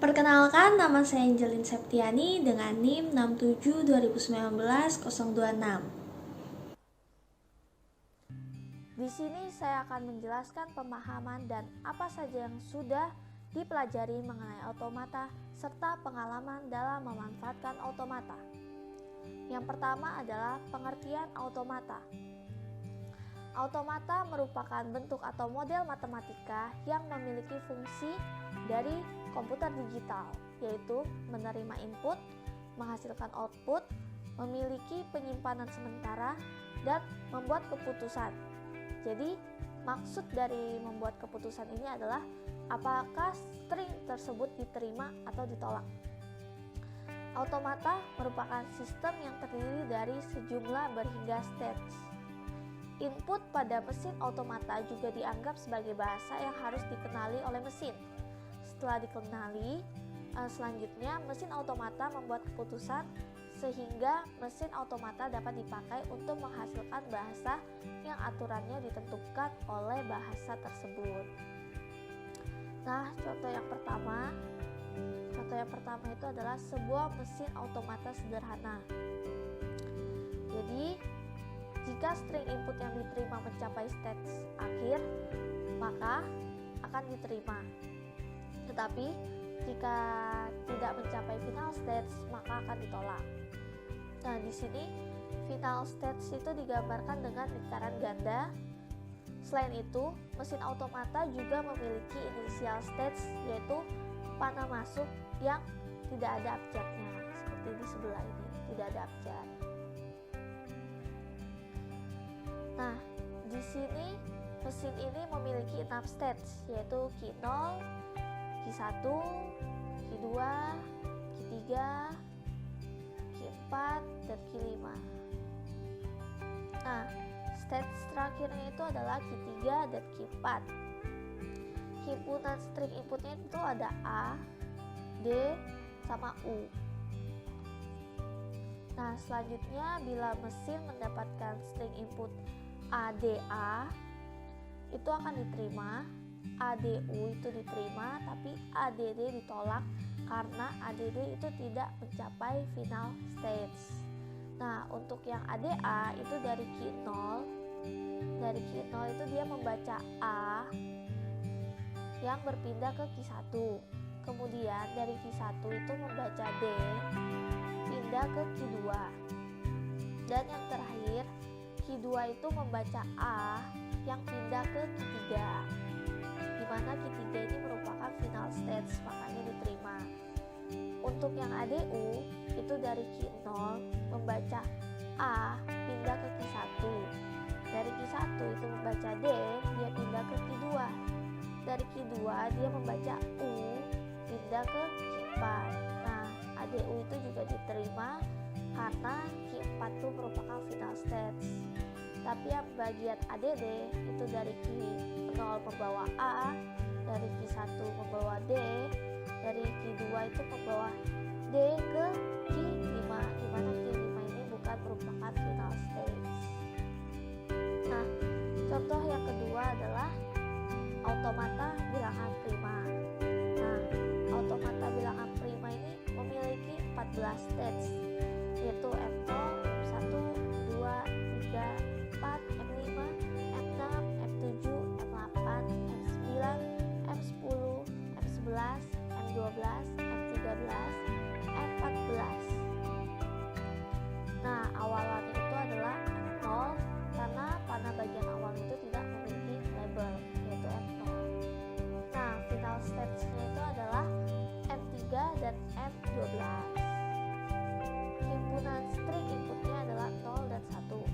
Perkenalkan, nama saya Angelin Septiani dengan NIM 67 2019 026. Di sini saya akan menjelaskan pemahaman dan apa saja yang sudah dipelajari mengenai automata serta pengalaman dalam memanfaatkan automata. Yang pertama adalah pengertian automata. Automata merupakan bentuk atau model matematika yang memiliki fungsi dari komputer digital, yaitu menerima input, menghasilkan output, memiliki penyimpanan sementara, dan membuat keputusan. Jadi, maksud dari membuat keputusan ini adalah apakah string tersebut diterima atau ditolak. Automata merupakan sistem yang terdiri dari sejumlah berhingga states. Input pada mesin automata juga dianggap sebagai bahasa yang harus dikenali oleh mesin. Setelah dikenali, selanjutnya mesin automata membuat keputusan sehingga mesin automata dapat dipakai untuk menghasilkan bahasa yang aturannya ditentukan oleh bahasa tersebut. Nah, contoh yang pertama itu adalah sebuah mesin automata sederhana. Jadi, jika string input yang diterima mencapai stage akhir, maka akan diterima. Tetapi, jika tidak mencapai final stage, maka akan ditolak. Nah, di sini final stage itu digambarkan dengan lingkaran ganda. Selain itu, mesin automata juga memiliki initial stage, yaitu panah masuk yang tidak ada abjadnya, seperti di sebelah ini, tidak ada abjad. Nah, di sini mesin ini memiliki 6 stage, yaitu Q0, Q1, Q2, Q3, Q4, dan Q5. Nah, stage terakhirnya itu adalah Q3 dan Q4. Himpunan string inputnya itu ada A, D, sama U. Nah, selanjutnya bila mesin mendapatkan string input ADA, itu akan diterima. ADU itu diterima, tapi ADD ditolak karena ADD itu tidak mencapai final stage. Nah, untuk yang ADA itu dari Q0 itu dia membaca A yang berpindah ke Q1. Kemudian dari Q1 itu membaca D pindah ke Q2. Dan yang terakhir, Q2 itu membaca A yang pindah ke Q3. Di mana Q3 ini merupakan final stage, makanya diterima. Untuk yang ADU itu dari Q0 membaca A pindah ke Q1. Dari Q1 itu membaca D, dia pindah ke Q2. Dari Q2 dia membaca U pindah ke Q4. Nah, ADU itu juga diterima karena Q4 itu merupakan final stage. Tapi yang bagian ADD itu dari Q0 membawa A, dari Q1 membawa D, dari Q2 itu membawa D ke Q5, di mana Q5 ini bukan merupakan final stage. Nah, contoh yang kedua adalah automata bilangan prima. Nah, automata bilangan prima ini memiliki 14 stage, yaitu M0, M1, M2, M3, M4, M5, M6, M7, M8, M9, M10, M11, M12, M13, M14. Nah, awalannya itu adalah M0 karena panah bagian awal itu tidak memiliki label, yaitu M0. Nah, final stage-nya itu adalah M3 dan M12. Himpunan string inputnya adalah 0 dan 1.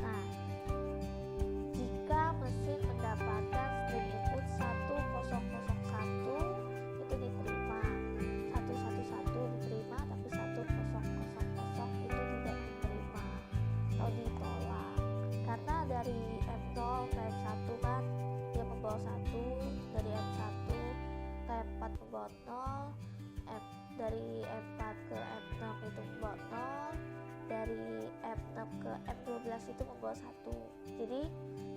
Nah, jika mesin mendapatkan string input 1001 itu diterima, 111 diterima, tapi 1000 itu tidak diterima atau ditolak. Karena dari M0 ke M1 kan dia membawa 1, dari M1 ke M4 membawa 0, dari M4 ke M6 itu membawa 0, dari M6 ke M12 itu membawa 1. Jadi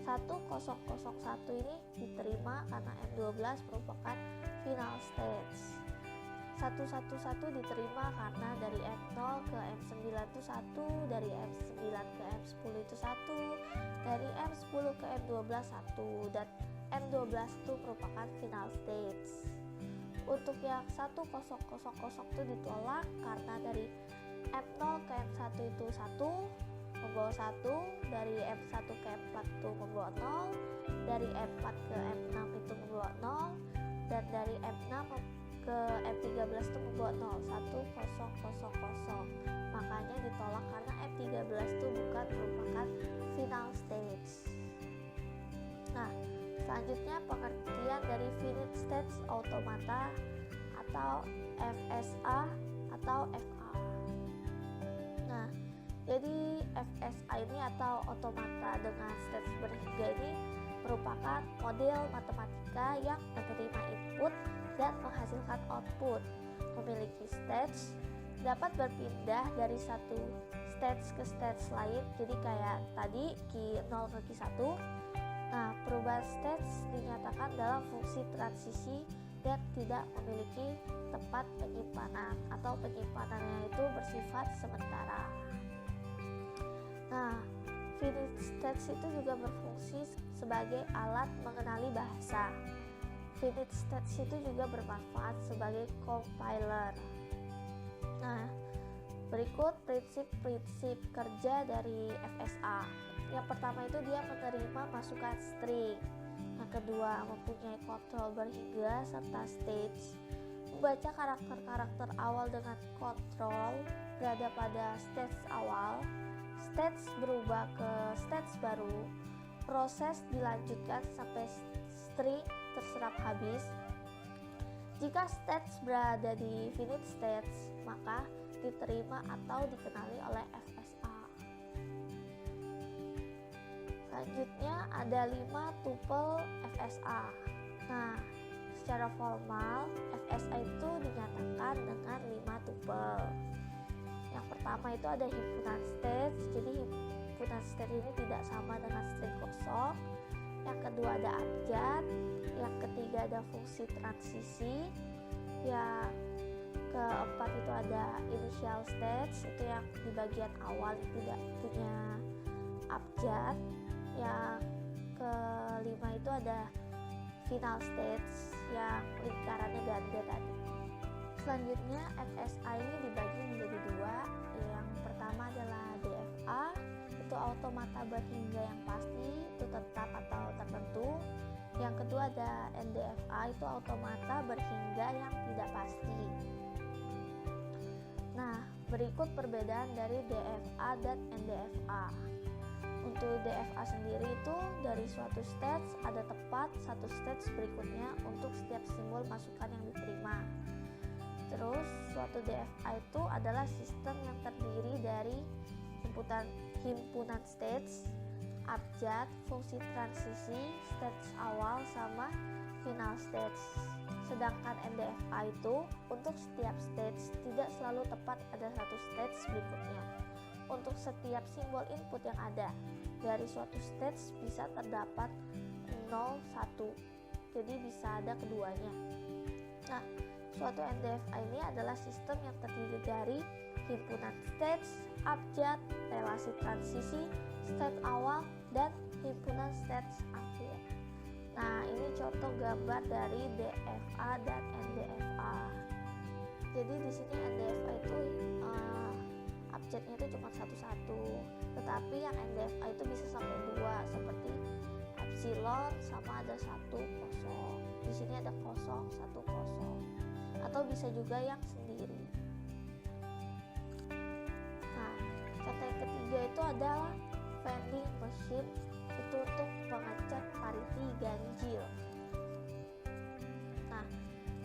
1001 ini diterima karena M12 merupakan final stage. 111 diterima karena dari M0 ke M9 itu 1, dari M9 ke M10 itu 1, dari M10 ke M12 1, dan M12 itu merupakan final stage. Untuk yang 1000 itu ditolak karena dari M0 ke M1 itu 1 membawa 1, dari M1 ke M4 itu membawa 0, dari M4 ke M6 itu membawa 0, dan dari M6 ke M13 itu membawa 0, 1000. Makanya ditolak karena M13 itu bukan merupakan final stage. Nah, selanjutnya pengertian dari finite stage automata atau FSA atau FA. Nah, jadi FSA ini atau automata dengan stage berhingga ini merupakan model matematika yang menerima input dan menghasilkan output, memiliki stage, dapat berpindah dari satu stage ke stage lain, jadi kayak tadi Q0 ke Q1. Nah, perubahan stage dinyatakan dalam fungsi transisi dan tidak memiliki tempat penyimpanan atau penyimpanannya itu bersifat sementara. Nah, finite stage itu juga berfungsi sebagai alat mengenali bahasa. Finite stage itu juga bermanfaat sebagai compiler. Nah, berikut prinsip-prinsip kerja dari FSA. Yang pertama itu dia menerima masukan string. Yang kedua, mempunyai kontrol berhingga serta stage. Membaca karakter-karakter awal dengan kontrol berada pada stage awal. Stage berubah ke stage baru. Proses dilanjutkan sampai string terserap habis. Jika stage berada di finite stage, maka diterima atau dikenali oleh FSA. Selanjutnya ada 5 tuple FSA. Nah, secara formal FSA itu dinyatakan dengan 5 tuple. Yang pertama itu ada himpunan stage. Jadi himpunan stage ini tidak sama dengan string kosong. Yang kedua ada abjad. Yang ketiga ada fungsi transisi. Yang keempat itu ada initial stage, itu yang di bagian awal tidak punya abjad. Yang kelima itu ada final stage yang lingkarannya ganda tadi. Selanjutnya FSA ini dibagi menjadi 2. Yang pertama adalah DFA, itu automata berhingga yang pasti, itu tetap atau tertentu. Yang kedua ada NDFA, itu automata berhingga yang tidak pasti. Nah, berikut perbedaan dari DFA dan NDFA. Untuk DFA sendiri itu dari suatu stage ada tepat satu stage berikutnya untuk setiap simbol masukan yang diterima. Terus suatu DFA itu adalah sistem yang terdiri dari himpunan stage, abjad, fungsi transisi, stage awal, sama final stage. Sedangkan NDFA itu untuk setiap stage tidak selalu tepat ada satu stage berikutnya. Untuk setiap simbol input yang ada dari suatu stage bisa terdapat 0, 1, jadi bisa ada keduanya. Nah, suatu NDFA ini adalah sistem yang terdiri dari himpunan stage, abjad, relasi transisi, stage awal, dan himpunan stage akhir. Nah, ini contoh gambar dari DFA dan NDFA. Jadi di sini NDFA itu abjadnya itu cuma satu-satu, tetapi yang NDFA itu bisa sampai 2 seperti epsilon sama ada 1, 0. Di sini ada 0, 1, 0. Atau bisa juga yang sendiri. Nah, contoh yang ketiga itu adalah vending machine, itu untuk pengecek pariti ganjil. Nah,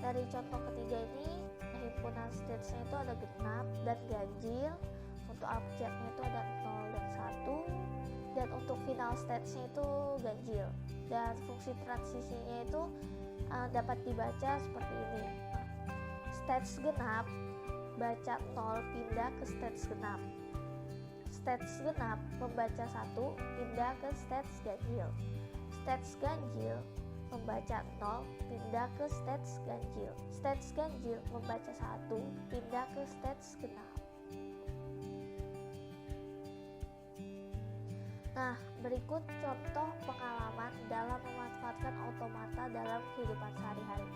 dari contoh ketiga ini himpunan stage-nya itu ada genap dan ganjil. Untuk abjadnya itu ada 0 dan 1, dan untuk final stage-nya itu ganjil. Dan fungsi transisinya itu dapat dibaca seperti ini. Stage genap, baca 0 pindah ke stage genap. Stage genap membaca 1 pindah ke stage ganjil. Stage ganjil membaca 0, pindah ke stage ganjil. Stage ganjil membaca 1, pindah ke stage genap. Nah, berikut contoh pengalaman dalam memanfaatkan otomata dalam kehidupan sehari-hari.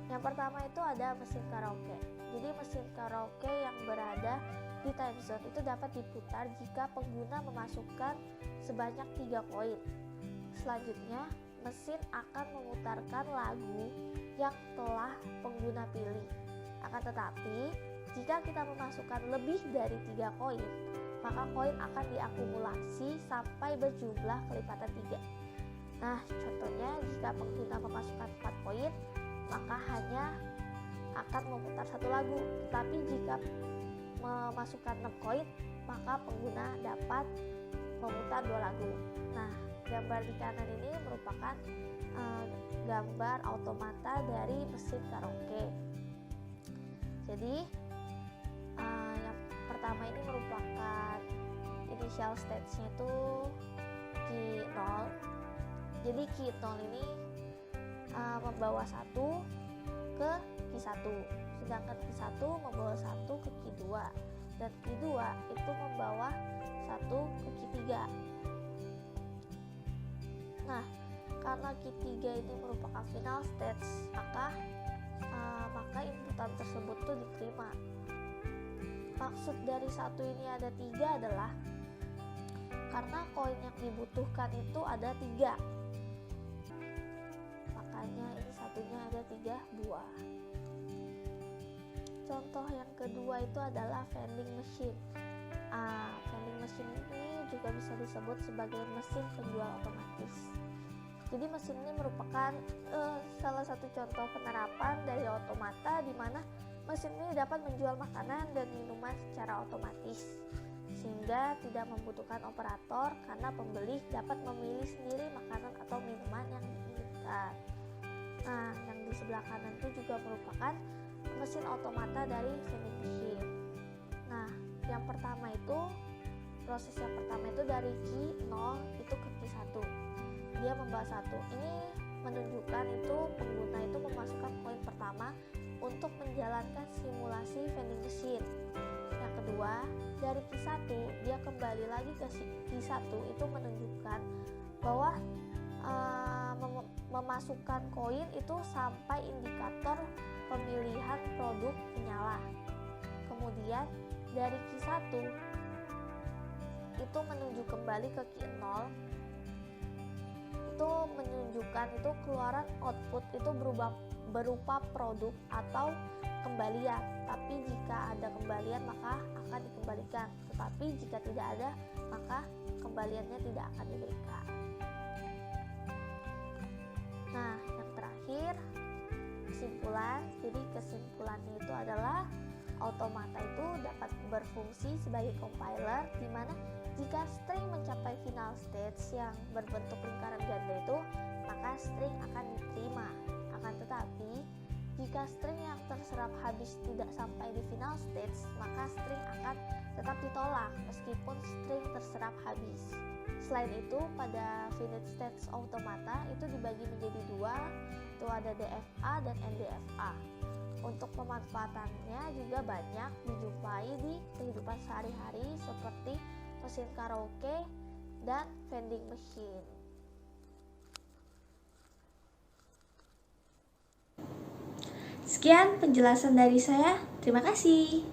Yang pertama itu ada mesin karaoke. Jadi mesin karaoke yang berada di time zone itu dapat diputar jika pengguna memasukkan sebanyak 3 koin. Selanjutnya, mesin akan memutarkan lagu yang telah pengguna pilih. Akan tetapi, jika kita memasukkan lebih dari 3 koin, maka koin akan diakumulasi sampai berjumlah kelipatan 3. Nah, contohnya jika pengguna memasukkan 4 koin, maka hanya akan memutar 1 lagu. Tetapi jika memasukkan 6 koin, maka pengguna dapat memutar 2 lagu. Nah, gambar di kanan ini merupakan gambar automata dari mesin karaoke. Jadi yang pertama ini merupakan initial stage-nya itu key 0. Jadi key 0 ini membawa 1 ke key 1, sedangkan key 1 membawa 1 ke key 2, dan key 2 itu membawa 1 ke key 3. Nah, karena key 3 ini merupakan final stage, maka inputan tersebut tuh diterima. Maksud dari 1 ini ada 3 adalah karena koin yang dibutuhkan itu ada 3. Makanya ini satunya ada 3 buah. Contoh yang kedua itu adalah vending machine. Vending machine ini juga bisa disebut sebagai mesin penjual otomatis. Jadi mesin ini merupakan salah satu contoh penerapan dari otomata di mana mesin ini dapat menjual makanan dan minuman secara otomatis, sehingga tidak membutuhkan operator karena pembeli dapat memilih sendiri makanan atau minuman yang diinginkan. Nah, yang di sebelah kanan itu juga merupakan mesin otomata dari vending machine. Nah, proses yang pertama itu dari key 0 itu ke key 1. Dia membawa 1. Ini menunjukkan itu pengguna itu memasukkan koin pertama untuk menjalankan simulasi vending machine. Yang kedua, dari key 1 dia kembali lagi ke key 1, itu menunjukkan bahwa memasukkan koin itu sampai indikator pemilihan produk menyala. Kemudian dari key 1 itu menuju kembali ke key 0, itu menunjukkan itu keluaran output itu berupa produk atau kembalian. Tapi jika ada kembalian maka akan dikembalikan, tetapi jika tidak ada maka kembaliannya tidak akan diberikan. Nah, yang terakhir kesimpulan. Jadi kesimpulannya itu adalah otomata itu dapat berfungsi sebagai compiler, di mana jika string mencapai final stage yang berbentuk lingkaran ganda itu, maka string akan diterima. Akan tetapi, jika string yang terserap habis tidak sampai di final stage, maka string akan tetap ditolak meskipun string terserap habis. Selain itu, pada finite stage automata itu dibagi menjadi 2, itu ada DFA dan NDFA. Untuk pemanfaatannya juga banyak dijumpai di kehidupan sehari-hari seperti mesin karaoke dan vending machine. Sekian penjelasan dari saya. Terima kasih.